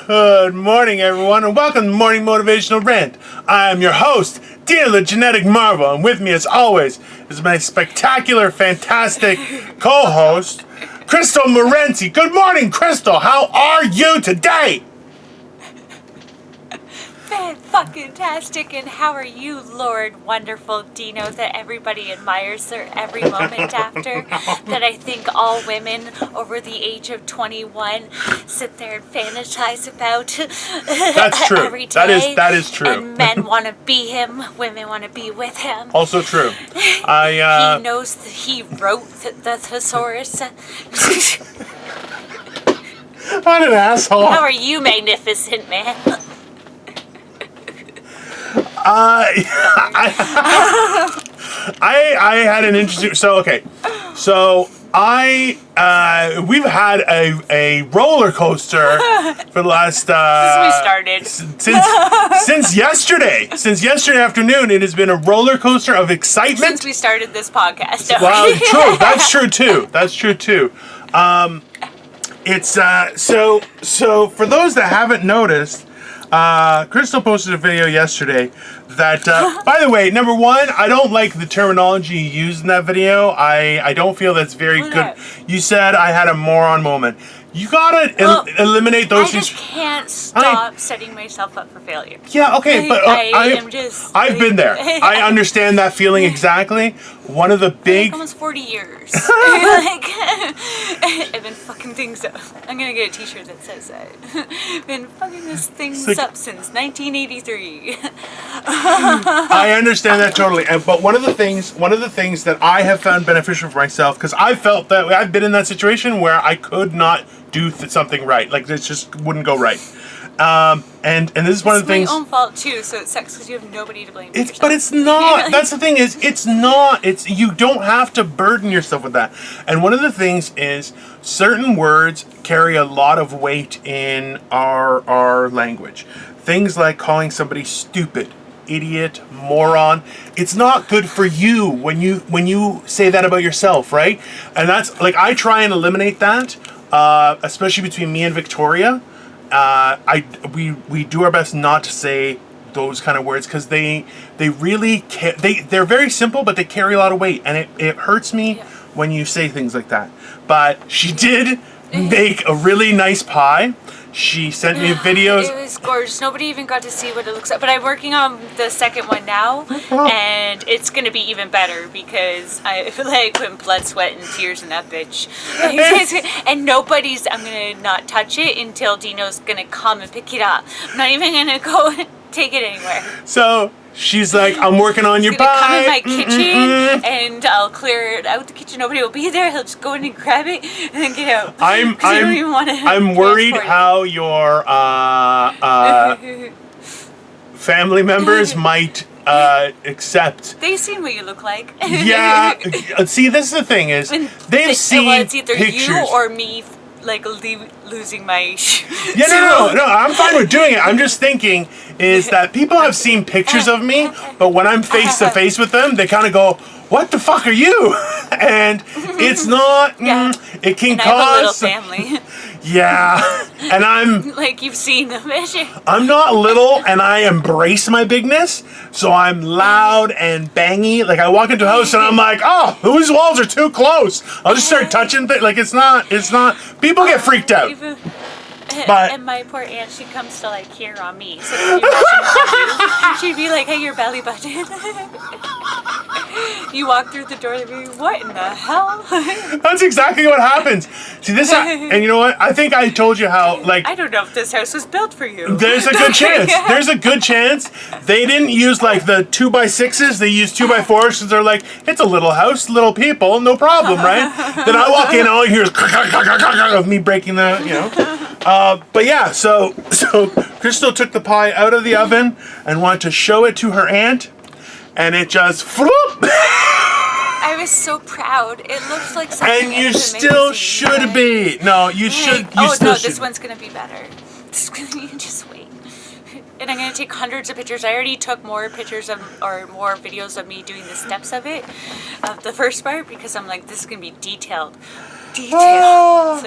Good morning, everyone, and welcome to Morning Motivational Rant. I am your host, Dino the Genetic Marvel, and with me, as always, is my spectacular, fantastic co-host, Crystal Morenzi. Good morning, Crystal. How are you today? Fan-fucking-tastic, and how are you, Lord Wonderful Dino, that everybody admires their every moment after, that I think all women over the age of 21 sit there and fantasize about That's true. every day. That is true. And men want to be him, women want to be with him. Also true. He knows that he wrote the thesaurus. What an asshole. How are you, magnificent man? I had an interesting. We've had a roller coaster for the last Since we started. since yesterday. Since yesterday afternoon, it has been a roller coaster of excitement. Since we started this podcast. Well, true. That's true too. That's true too. It's so for those that haven't noticed, Crystal posted a video yesterday that, by the way, number one, I don't like the terminology you used in that video. I don't feel that's very good. You said I had a moron moment. You gotta eliminate those things. I just can't stop setting myself up for failure. Yeah, okay, but I've been there. I understand that feeling exactly. One of the big... almost 40 years. I've been fucking things up. I'm gonna get a t-shirt that says that. Been fucking this things up since 1983. I understand that totally. But one of the things that I have found beneficial for myself, because I felt that I've been in that situation where I could not do something right. Like, it just wouldn't go right. And this is one of the things. It's my own fault too, so it sucks because you have nobody to blame. But it's not. That's the thing is, it's not. You don't have to burden yourself with that. And one of the things is, certain words carry a lot of weight in our language. Things like calling somebody stupid, idiot, moron. It's not good for you when you say that about yourself, right? And that's like, I try and eliminate that, especially between me and Victoria. We do our best not to say those kind of words because they really they're very simple, but they carry a lot of weight, and it hurts me when you say things like that. But she did make a really nice pie. She sent me videos. It was gorgeous. Nobody even got to see what it looks like. But I'm working on the second one now, and it's going to be even better because I feel like putting blood, sweat, and tears in that bitch. And I'm going to not touch it until Dino's going to come and pick it up. I'm not even going to go and take it anywhere. So she's like, I'm working on your pie. He's gonna come in my kitchen, and I'll clear it out the kitchen. Nobody will be there. He'll just go in and grab it and then get out. I'm worried how your family members might accept. They've seen what you look like. Yeah. See, this is the thing is, they've seen it's either pictures. You or me, like losing my. Yeah, no. I'm fine with doing it. I'm just thinking is that people have seen pictures of me, but when I'm face to face with them, they kind of go, "What the fuck are you?" And it's not. It can and cause. I have a little family. Yeah, and I'm like you've seen them. I'm not little, and I embrace my bigness, so I'm loud and bangy. Like, I walk into a house and I'm like, "Oh, those walls are too close." I'll just start touching things. Like, it's not. People get freaked out. And my poor aunt, she comes to like here on me. So can you imagine she'd be like, "Hey, your belly button." You walk through the door, they'd be, "What in the hell?" That's exactly what happens. See this, and you know what? I think I told you how. Like, I don't know if this house was built for you. There's a good chance. There's a good chance they didn't use like the 2x6s. They used 2x4s because they're like, it's a little house, little people, no problem, right? Then I walk in, all you hear is of me breaking the, you know. But yeah, so Crystal took the pie out of the oven and wanted to show it to her aunt, and it just floop. I was so proud. It looks like something. And you still should be. No, you should. This one's gonna be better. This is gonna be, just wait. And I'm gonna take hundreds of pictures. I already took more pictures of, or more videos of me doing the steps of it, of the first part, because I'm like, this is gonna be detailed. details.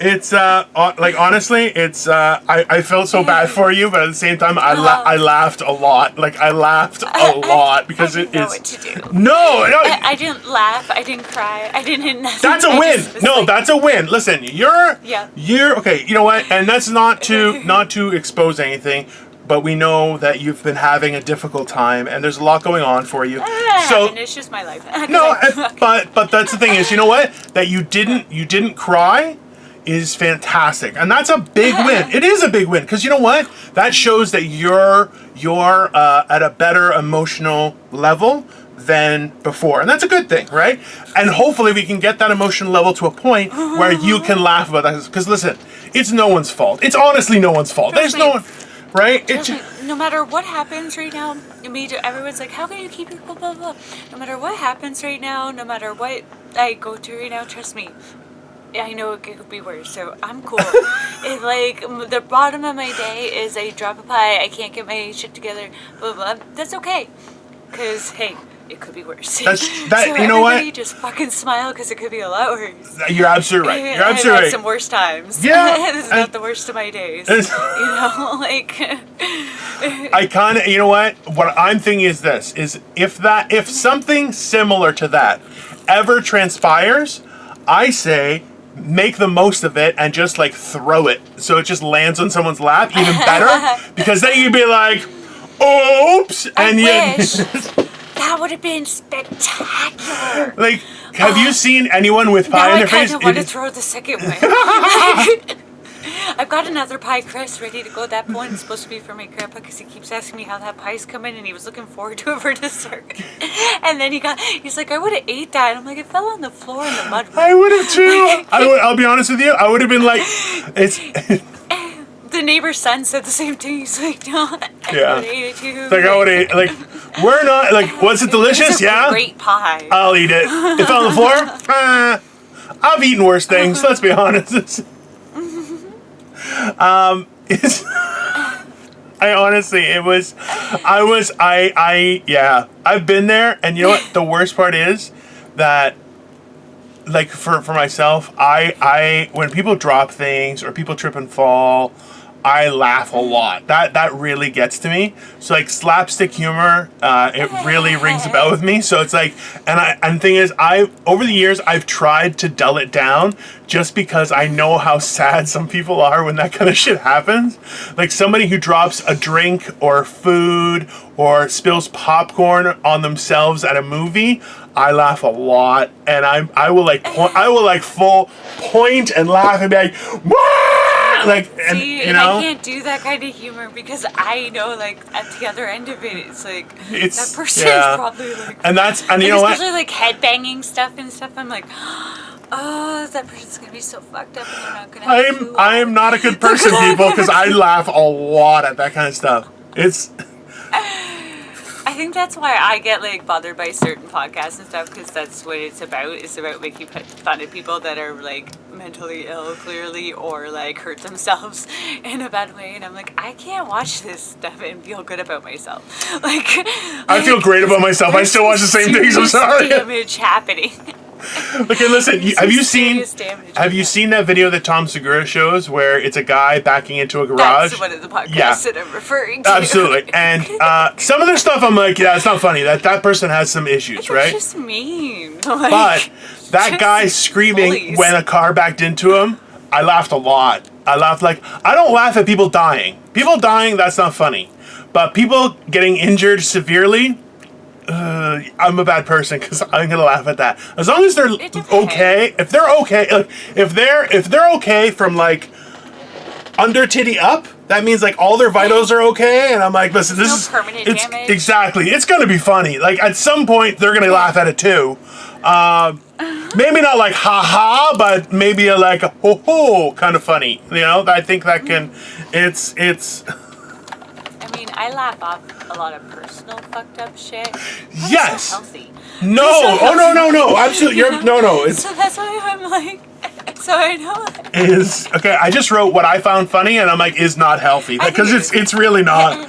It's like honestly, it's I felt so bad for you, but at the same time, I laughed a lot. Like I laughed a lot because I didn't know what to do. No, I didn't laugh. I didn't cry. I didn't hit nothing. That's a win. No, that's a win. Listen, you're okay. You know what? And that's not to expose anything. But we know that you've been having a difficult time, and there's a lot going on for you. So it's just my life. no, but that's the thing is, you know what? That you didn't cry is fantastic, and that's a big win. It is a big win because you know what? That shows that you're at a better emotional level than before, and that's a good thing, right? And hopefully we can get that emotional level to a point where you can laugh about that. Because listen, it's no one's fault. It's honestly no one's fault. There's no one. Right? No matter what happens right now, everyone's like, how can you keep your cool, blah, blah. No matter what happens right now, no matter what I go through right now, trust me, I know it could be worse, so I'm cool. It, like, the bottom of my day is I drop a pie, I can't get my shit together, blah, blah. That's okay. Because, hey, it could be worse. So you know what? Just fucking smile because it could be a lot worse. You're absolutely right. You're absolutely I've right. had some worse times. Yeah. This is not the worst of my days. Like. I kind of, you know what? What I'm thinking is this: is if something similar to that ever transpires, I say make the most of it and just like throw it so it just lands on someone's lap. Even better, because then you'd be like, "Oops!" and I wish. That would have been spectacular. Like, have you seen anyone with pie in their face? I kind of want to throw the second one. I've got another pie crust ready to go. That one's supposed to be for my grandpa because he keeps asking me how that pie's coming and he was looking forward to it for dessert. And then he's like, I would have ate that. I'm like, it fell on the floor in the mud. I would have too. I'll be honest with you. I would have been like, it's... The neighbor's son said the same thing. He's like, no, I would have ate it too. Like, I would have, like, we're not, like, was it delicious? It's a great pie. I'll eat it. It fell on the floor? I've eaten worse things, let's be honest. I've been there, and you know what, the worst part is that, like, for myself, I when people drop things or people trip and fall, I laugh a lot. That really gets to me. So like slapstick humor, it really rings a bell with me. So it's like, and the thing is, over the years I've tried to dull it down just because I know how sad some people are when that kind of shit happens. Like somebody who drops a drink or food or spills popcorn on themselves at a movie, I laugh a lot, and I will full point and laugh and be like, "Wah!" Like, and see, you know, I can't do that kind of humor because I know, like, at the other end of it, it's like that person is probably like, and you know what? Especially like headbanging stuff and stuff. I'm like, oh, that person's gonna be so fucked up, and they're not gonna. I am not a good person, people, because I laugh a lot at that kind of stuff. It's. I think that's why I get like bothered by certain podcasts and stuff, because that's what it's about. It's about making fun of people that are like mentally ill, clearly, or like hurt themselves in a bad way. And I'm like, I can't watch this stuff and feel good about myself. Like I feel great about myself. I still watch the same things. I'm sorry. Damage happening. Okay, listen. Have you seen that video that Tom Segura shows where it's a guy backing into a garage? That's one of the podcasts that I'm referring to. Absolutely. And some of their stuff, I'm like, yeah, it's not funny. That person has some issues, right? It's just mean. But that guy screaming when a car backed into him, I laughed a lot. I laughed I don't laugh at people dying. People dying, that's not funny. But people getting injured severely, I'm a bad person because I'm gonna laugh at that. As long as they're okay, if they're okay, like if they're okay from like under titty up, that means like all their vitals are okay. And I'm like, listen, this is permanent damage. Exactly. It's gonna be funny. Like at some point they're gonna laugh at it too. Maybe not like ha ha, but maybe like a ho ho kind of funny. You know, I think that can. It's. I mean, I laugh off a lot of personal fucked up shit. Yes. So healthy. No. Oh no. Absolutely. No. It's. So that's why I'm like. So I know. Okay. I just wrote what I found funny, and I'm like, is not healthy because it's really not.